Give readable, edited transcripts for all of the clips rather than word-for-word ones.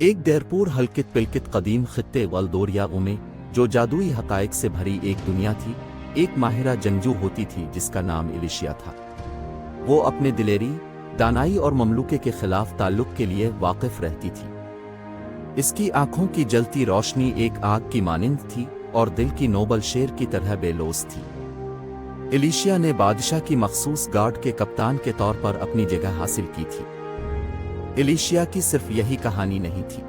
एक गैरपुर हल्कित पिलकित कदीम खित्ते वल्दोरिया में जो जादुई हकायक से भरी एक दुनिया थी, एक माहिरा जंगजू होती थी जिसका नाम इलिशिया था। वो अपने दिलेरी, दानाई और ममलूके के खिलाफ ताल्लुक के लिए वाकिफ रहती थी। इसकी आंखों की जलती रोशनी एक आग की मानिंद थी और दिल की नोबल शेर की तरह बेलोस थी। इलिशिया ने बादशाह की मखसूस गार्ड के कप्तान के तौर पर अपनी जगह हासिल की थी। इलिशिया की सिर्फ यही कहानी नहीं थी।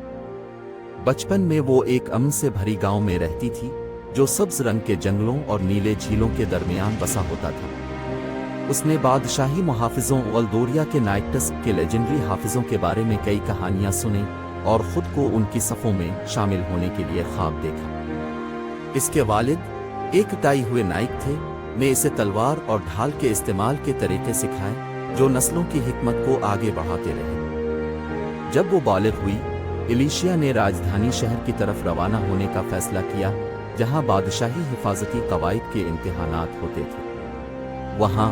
बचपन में वो एक अमन से भरी गांव में रहती थी जो सब्ज रंग के जंगलों और नीले झीलों के दरमियान बसा होता था। उसने बादशाही मुहाफिजों वल्दोरिया के नाइट्स के लेजेंडरी हाफिजों के बारे में कई कहानियां सुनी और खुद को उनकी सफ़ों में शामिल होने के लिए ख्वाब देखा। इसके वालिद एक टाई हुए नाइक थे, ने इसे तलवार और ढाल के इस्तेमाल के तरीके सिखाए जो नस्लों की हिकमत को आगे बढ़ाते रहे। जब वो बालिग हुई, इलिशिया ने राजधानी शहर की तरफ रवाना होने का फैसला किया जहां बादशाही हिफाजती कवायद के इम्तिहानात होते थे। वहां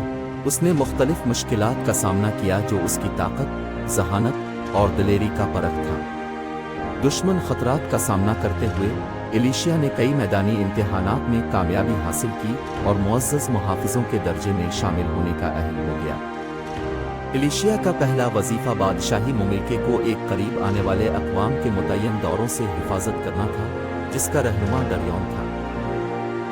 उसने मुख्तलिफ मुश्किलात का सामना किया जो उसकी ताकत, जहानत और दिलेरी का परख था। दुश्मन खतरात का सामना करते हुए इलिशिया ने कई मैदानी इम्तिहानात में कामयाबी हासिल की और मुअज़्ज़ज़ मुहाफिजों के दर्जे में शामिल होने का अहल हो गया। इलिशिया का पहला वजीफा बादशाही मुमलिके को एक करीब आने वाले अक़वाम के मुतय्यन दौरों से हिफाजत करना था जिसका रहनुमा दरियौन था।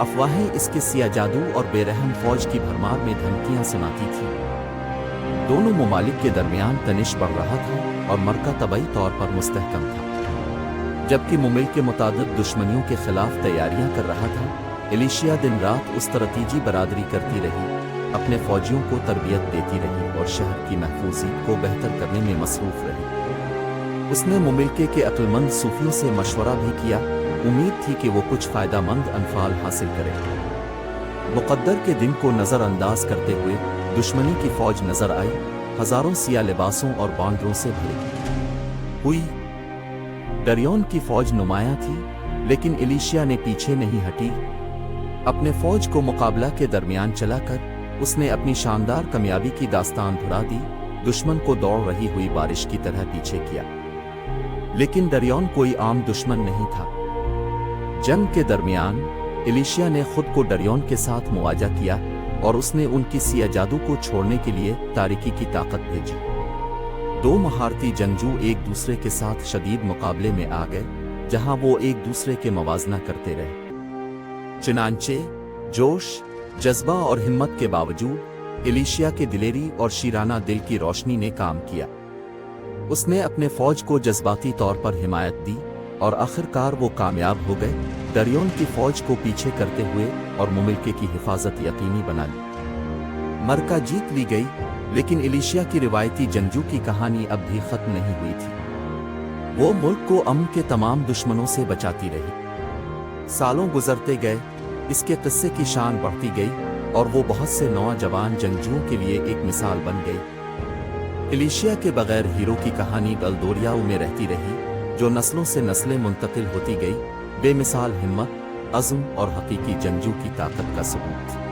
अफवाहें इसके सिया जादू और बेरहम फौज की भरमार में धमकियां सुनाती थीं। दोनों ममालिक के दरमियान तनिश बढ़ रहा था और मरका तबई तौर पर मुस्तहकम था। जबकि मुमलिक के मुतादिद दुश्मनियों के खिलाफ तैयारियां कर रहा था, इलिशिया दिन रात उस तरतीजी बरादरी करती रही, अपने फौजियों को तरबियत देती रही और शहर की महफूजी को बेहतर करने में मसरूफ रही। उसने मुमलिके के अक्लमंद सूफियों से मशवरा भी किया, उम्मीद थी कि वो कुछ फ़ायदामंद अनफाल हासिल करे। मुक़द्दर के दिन को नज़रअंदाज करते हुए दुश्मनी की फौज नजर आई, हजारों सिया लिबासों और बांडरों से भरी हुई। दरियौन की फौज नुमायां थी, लेकिन इलिशिया ने पीछे नहीं हटी। अपने फौज को मुकाबला के दरमियान चलाकर उसने अपनी शानदार कामयाबी की दास्तान दोहरा दी, दुश्मन को दौड़ रही हुई बारिश की तरह पीछे किया। लेकिन दरियौन कोई आम दुश्मन नहीं था। जंग के दरमियान इलिशिया ने खुद को दरियौन के साथ मुआवजा किया और उसने उनकी सिया जादू को छोड़ने के लिए तारीकी की ताकत भेजी। दो महारती जंगजू एक दूसरे के साथ शदीद मुकाबले में आ गए, जहां वो एक दूसरे के मवाजना करते रहे। चुनांचे जोश, जज्बा और हिम्मत के बावजूद इलिशिया के दिलेरी और शीराना दिल की रोशनी ने काम किया। उसने अपने फौज को जज्बाती तौर पर हिमायत दी और आखिरकार वो कामयाब हो गए, दरियौन की फौज को पीछे करते हुए और मुमलिके की हिफाजत यकीनी बना ली। मरका जीत ली गई, लेकिन इलिशिया की रिवायती जंगजू की कहानी अब भी खत्म नहीं हुई थी। वो मुल्क को अमन के तमाम दुश्मनों से बचाती रही। सालों गुजरते गए, इसके किस्से की शान बढ़ती गई और वो बहुत से नौजवान जंगजुओं के लिए एक मिसाल बन गई। इलिशिया के बगैर हीरो की कहानी वल्दोरिया में रहती रही, जो नस्लों से नस्लें मुंतकिल होती गई, बेमिसाल हिम्मत, अज़्म और हकीकी जंगजू की ताकत का सबूत।